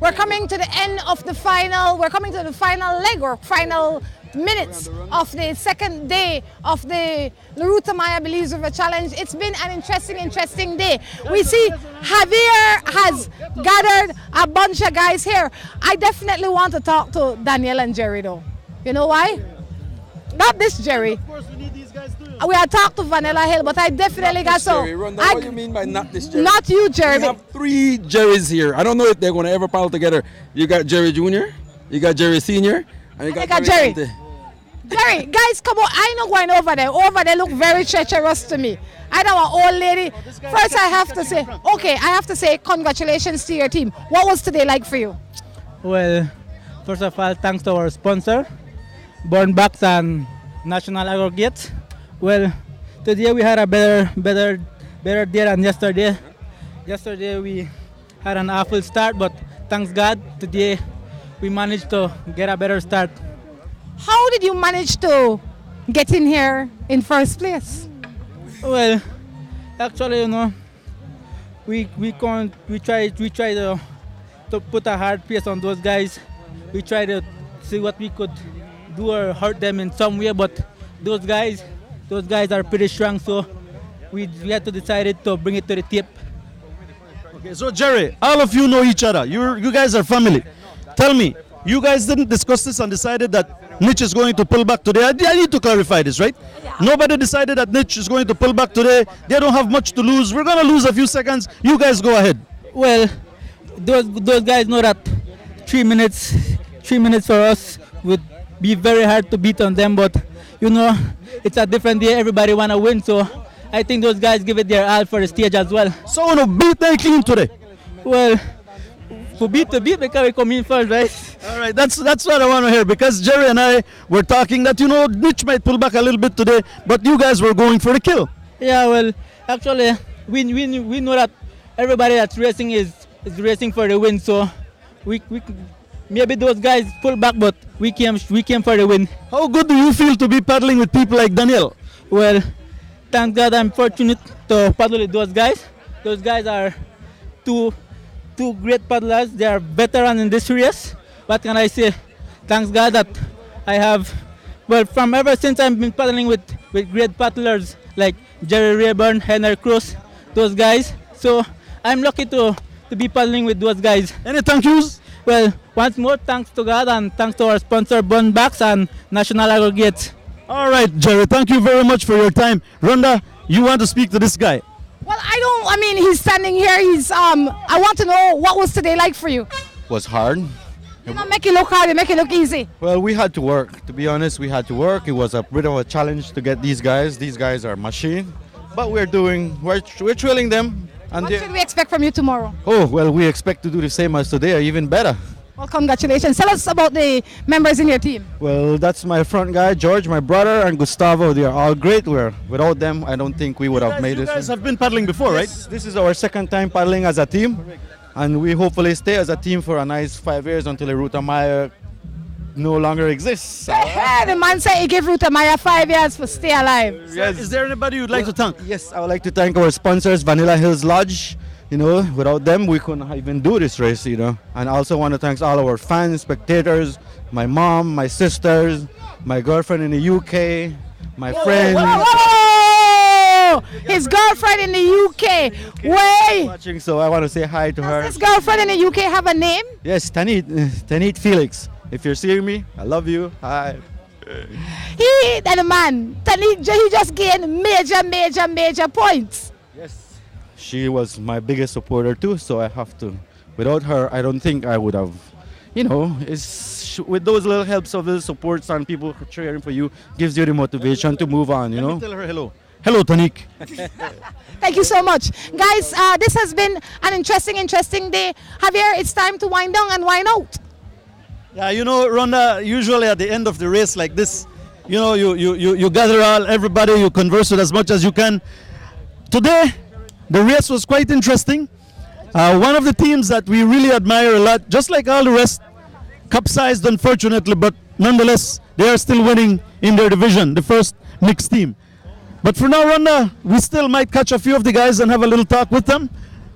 We're coming to the end of the final. We're coming to the final leg or final minutes of the second day of the Ruta Maya Believes River Challenge. It's been an interesting day. We see Javier has gathered a bunch of guys here. I definitely want to talk to Daniel and Jerry though. You know why? Not this Jerry. Of course, we need these guys too. We have talked to Vanilla Hill, but I definitely got so. Jerry, Rhonda, what do you mean by not this Jerry? Not you, Jerry. We have 3 Jerrys here. I don't know if they're going to ever pile together. You got Jerry Jr., you got Jerry Sr., and you got Jerry. Conte. Jerry, guys, come on. I know going over there. Over there look very treacherous to me. I know an old lady. First, I have to say congratulations to your team. What was today like for you? Well, first of all, thanks to our sponsor, Born Bucks and National Aggregate. Well, today we had a better day than yesterday. Yesterday we had an awful start, but thanks God, today we managed to get a better start. How did you manage to get in here in first place? Well, actually, you know, we try to put a hard pace on those guys. We try to see what we could do or hurt them in some way, but those guys are pretty strong, so we had to decide to bring it to the tip. Okay, so Jerry, all of you know each other. You guys are family. Tell me, you guys didn't discuss this and decided that Niche is going to pull back today. I need to clarify this, right? Yeah. Nobody decided that Niche is going to pull back today. They don't have much to lose. We're going to lose a few seconds. You guys go ahead. Well, those guys know that 3 minutes for us would be very hard to beat on them, but you know, it's a different day. Everybody want to win, so I think those guys give it their all for the stage as well. So, no, beat them clean today. Well, for beat because we come in first, right? All right, that's what I want to hear, because Jerry and I were talking that, you know, Mitch might pull back a little bit today, but you guys were going for the kill. Yeah, well, actually, we know that everybody that's racing is racing for the win, so we maybe those guys pull back, but we came for the win. How good do you feel to be paddling with people like Daniel? Well, thank God I'm fortunate to paddle with those guys. Those guys are two great paddlers. They are veterans in this race. What can I say? Thanks God that I have, well, from ever since I've been paddling with great paddlers like Jerry Rayburn, Henry Cruz, those guys. So I'm lucky to be paddling with those guys. Any thank yous? Well, once more, thanks to God and thanks to our sponsor, Bond Backs and National Aggregate. All right, Jerry, thank you very much for your time. Rhonda, you want to speak to this guy? Well, he's standing here. I want to know, what was today like for you? Was hard. You don't make it look hard, you make it look easy. Well, we had to work. To be honest, we had to work. It was a bit of a challenge to get these guys. These guys are machine, but we're trailing them. And what should we expect from you tomorrow? Oh, well, we expect to do the same as today or even better. Well, congratulations. Tell us about the members in your team. Well, that's my front guy, George, my brother, and Gustavo. They are all great. Without them, I don't think we would have made this. You guys have been paddling before, right? This is our second time paddling as a team, and we hopefully stay as a team for a nice 5 years until the Ruta Maya no longer exists. The man said he gave Ruta Maya 5 years for stay alive. Yes. Is there anybody you'd like to thank? Yes, I would like to thank our sponsors, Vanilla Hills Lodge. You know, without them, we couldn't even do this race, you know. And I also want to thank all our fans, spectators, my mom, my sisters, my girlfriend in the UK, my friends. Whoa! His girlfriend in the UK. Wait! Watching, so I want to say hi to her. Does his girlfriend in the UK have a name? Yes, Tanit Felix. If you're seeing me, I love you. Hi. That man, Tanit, he just gained major points. Yes. She was my biggest supporter too, so I have to. Without her, I don't think I would have. You know, with those little helps of the supports and people cheering for you, gives you the motivation to move on. You know. Tell her hello. Hello, Tanik. Thank you so much, guys. This has been an interesting day. Javier, it's time to wind down and wind out. Yeah, you know, Rhonda, usually at the end of the race like this, you know, you gather everybody, you converse with as much as you can. Today, the race was quite interesting. One of the teams that we really admire a lot, just like all the rest, capsized unfortunately, but nonetheless, they are still winning in their division, the first mixed team. But for now, Rhonda, we still might catch a few of the guys and have a little talk with them,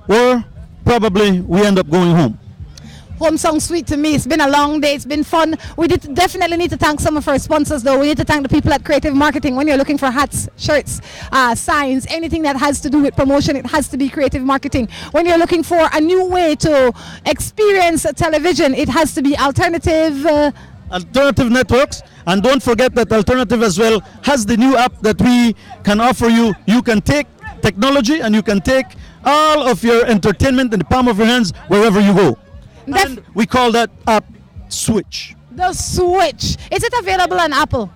or probably we end up going home. home song sweet to me. It's been a long day. It's been fun. We definitely need to thank some of our sponsors, though. We need to thank the people at Creative Marketing. When you're looking for hats, shirts, signs, anything that has to do with promotion, it has to be Creative Marketing. When you're looking for a new way to experience television, it has to be Alternative Networks. And don't forget that Alternative as well has the new app that we can offer you. You can take technology and you can take all of your entertainment in the palm of your hands wherever you go. And we call that app Switch. The Switch. Is it available on Apple?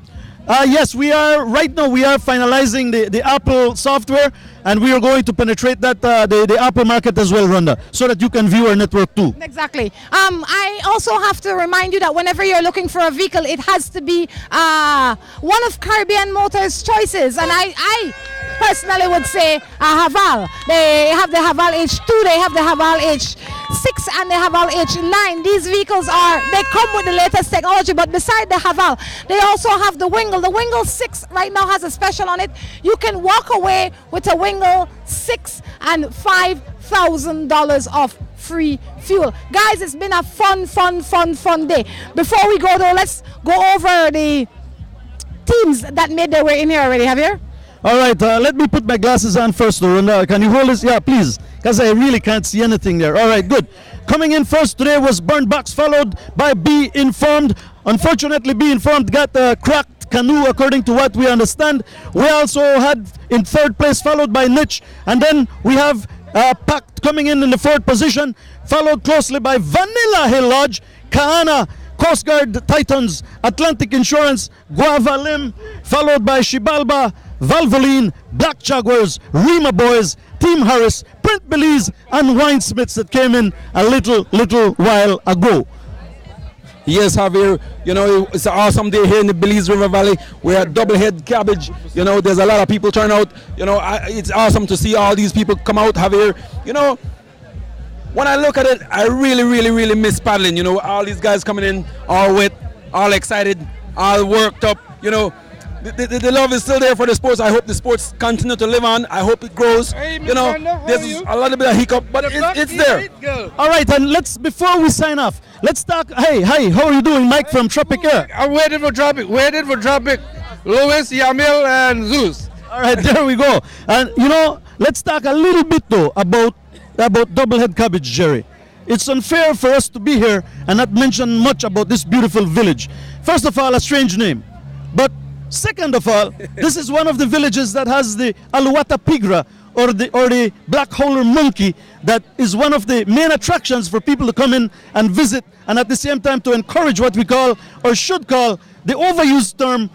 Yes, we are right now. We are finalizing the Apple software, and we are going to penetrate that the Apple market as well, Rhonda, so that you can view our network too. Exactly. I also have to remind you that whenever you're looking for a vehicle, it has to be one of Caribbean Motors' choices, and I personally would say Haval. They have the Haval H2, they have the Haval H6, and the Haval H9. These vehicles they come with the latest technology, but beside the Haval, they also have the Wingle. The Wingle 6 right now has a special on it. You can walk away with a Wingle 6 and $5,000 of free fuel. Guys, it's been a fun day. Before we go though, let's go over the teams that made their way in here already. Javier? All right, let me put my glasses on first, Rhonda. Can you hold this? Yeah, please, because I really can't see anything there. All right, good. Coming in first today was Burn Box, followed by Be Informed. Unfortunately, Be Informed got a cracked canoe, according to what we understand. We also had in third place, followed by Niche, and then we have Pact coming in the fourth position, followed closely by Vanilla Hill Lodge, Kaana, Coast Guard Titans, Atlantic Insurance, Guava Lim, followed by Shibalba, Valvoline, Black Jaguars, Rima Boys, Team Harris, Print Belize, and Winesmiths that came in a little while ago. Yes, Javier, you know, it's an awesome day here in the Belize River Valley. We're at Doublehead Cabbage. You know, there's a lot of people turn out. You know, it's awesome to see all these people come out, Javier. You know, when I look at it, I really miss paddling. You know, all these guys coming in all wet, all excited, all worked up. You know, the love is still there for the sports. I hope the sports continue to live on. I hope it grows. You know, there's a little bit of hiccup, but it's there. All right, and before we sign off, let's talk. Hey, how are you doing, Mike from Tropic Air? I'm waiting for Tropic. Louis, Yamil, and Zeus. All right, there we go. And you know, let's talk a little bit though about Doublehead Cabbage, Jerry. It's unfair for us to be here and not mention much about this beautiful village. First of all, a strange name, but second of all, this is one of the villages that has the Aluwata Pigra, or the black howler monkey, that is one of the main attractions for people to come in and visit, and at the same time to encourage what we call, or should call, the overused term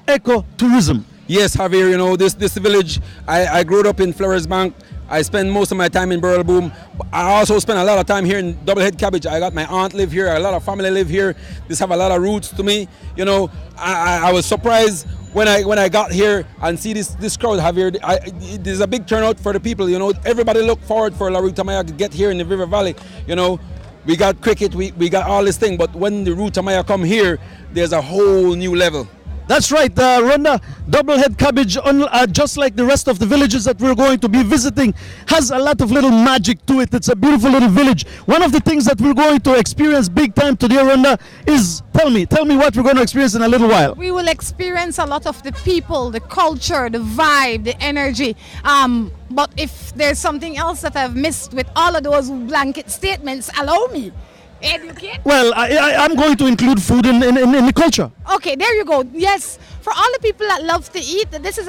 ecotourism. Yes, Javier, you know, this village, I grew up in Flores Bank. I spend most of my time in Burrell Boom. I also spend a lot of time here in Doublehead Cabbage. I got my aunt live here, a lot of family live here. This have a lot of roots to me. You know, I was surprised when I got here and see this crowd, Javier. There's a big turnout for the people. You know, everybody look forward for La Ruta Maya to get here in the River Valley. You know, we got cricket, we got all this thing, but when the Ruta Maya come here, there's a whole new level. That's right, Rhonda. Doublehead Cabbage, just like the rest of the villages that we're going to be visiting, has a lot of little magic to it. It's a beautiful little village. One of the things that we're going to experience big time today, Rhonda, is, tell me what we're going to experience in a little while. We will experience a lot of the people, the culture, the vibe, the energy. But if there's something else that I've missed with all of those blanket statements, allow me. Educate? Well, I'm going to include food in the culture. Okay, there you go. Yes, for all the people that love to eat, this is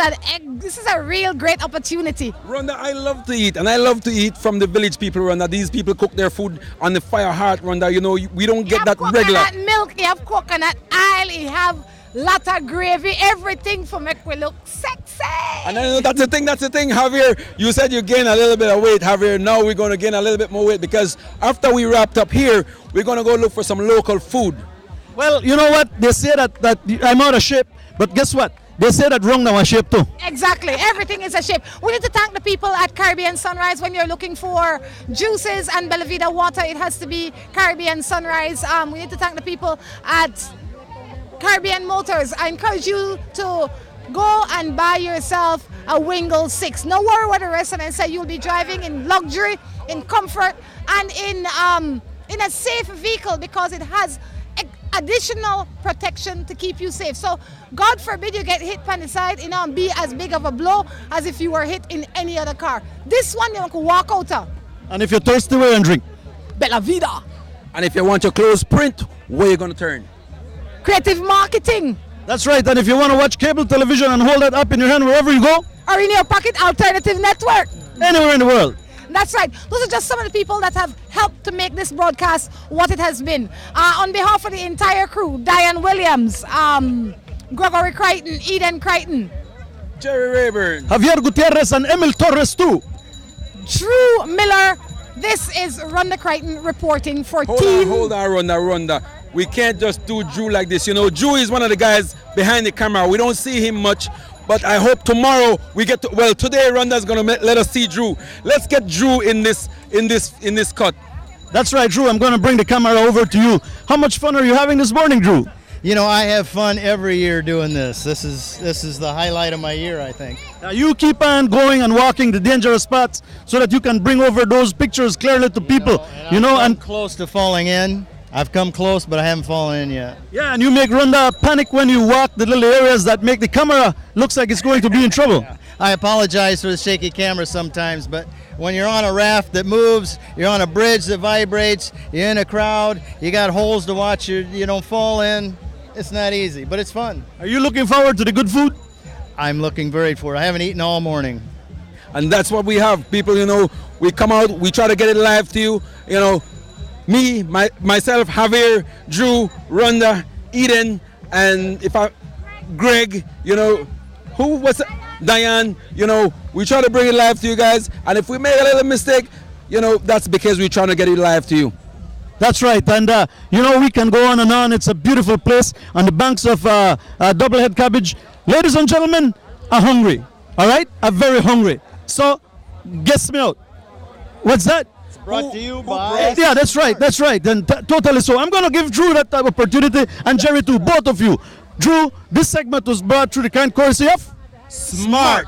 a real great opportunity. Rhonda, I love to eat, and I love to eat from the village people, Rhonda. These people cook their food on the fire heart, Rhonda. You know, we don't get that regular. You have coconut milk, you have coconut oil, you have lot of gravy, everything for make we look sexy. And I know that's the thing, Javier. You said you gain a little bit of weight, Javier. Now we're going to gain a little bit more weight, because after we wrapped up here, we're going to go look for some local food. Well, you know what? They say that I'm out of shape, but guess what? They say that wrong now a shape too. Exactly. Everything is a shape. We need to thank the people at Caribbean Sunrise. When you're looking for juices and Bella Vida water, it has to be Caribbean Sunrise. We need to thank the people at Caribbean Motors. I encourage you to go and buy yourself a Wingle 6. No worry what the rest of them say. You'll be driving in luxury, in comfort, and in in a safe vehicle because it has additional protection to keep you safe. So God forbid you get hit on the side, and be as big of a blow as if you were hit in any other car. This one you can walk out of. And if you're thirsty, where and drink. Bella vida. And if you want your clothes print, where you gonna turn? Creative marketing. That's right. And if you want to watch cable television and hold that up in your hand wherever you go, Or in your pocket, alternative network. anywhere in the world. That's right. Those are just some of the people that have helped to make this broadcast what it has been. On behalf of the entire crew, Diane Williams, Gregory Crichton, Eden Crichton, Jerry Rayburn, Javier Gutierrez and Emil Torres too. Drew Miller. This is Rhonda Crichton reporting for Team. Hold on, Rhonda. We can't just do Drew like this. You know, Drew is one of the guys behind the camera. We don't see him much, but I hope tomorrow we get to. Well, today Rhonda's gonna let us see Drew. Let's get Drew in this cut. That's right, Drew. I'm going to bring the camera over to you. How much fun are you having this morning, Drew? You know, I have fun every year doing this. This is the highlight of my year, I think. Now you keep on going and walking the dangerous spots so that you can bring over those pictures clearly to people. I'm close to falling in. I've come close, but I haven't fallen in yet. Yeah, and you make Rhonda panic when you walk the little areas that make the camera looks like it's going to be in trouble. I apologize for the shaky camera sometimes, but when you're on a raft that moves, you're on a bridge that vibrates, you're in a crowd, you got holes to watch you don't fall in. It's not easy, but it's fun. Are you looking forward to the good food? I'm looking very forward. I haven't eaten all morning. And that's what we have. People, we come out, we try to get it live to you. Me, myself, Javier, Drew, Rhonda, Eden, and Greg, who was Diane, we try to bring it live to you guys. And if we make a little mistake, that's because we're trying to get it live to you. That's right, and we can go on and on. It's a beautiful place on the banks of Doublehead Cabbage. Ladies and gentlemen, I'm hungry, all right? I'm very hungry. So, guess me out. What's that? It's brought to you by... Yeah, that's right, and totally so. I'm going to give Drew that opportunity, and Jerry too, both of you. Drew, this segment was brought through the kind courtesy of... Smart.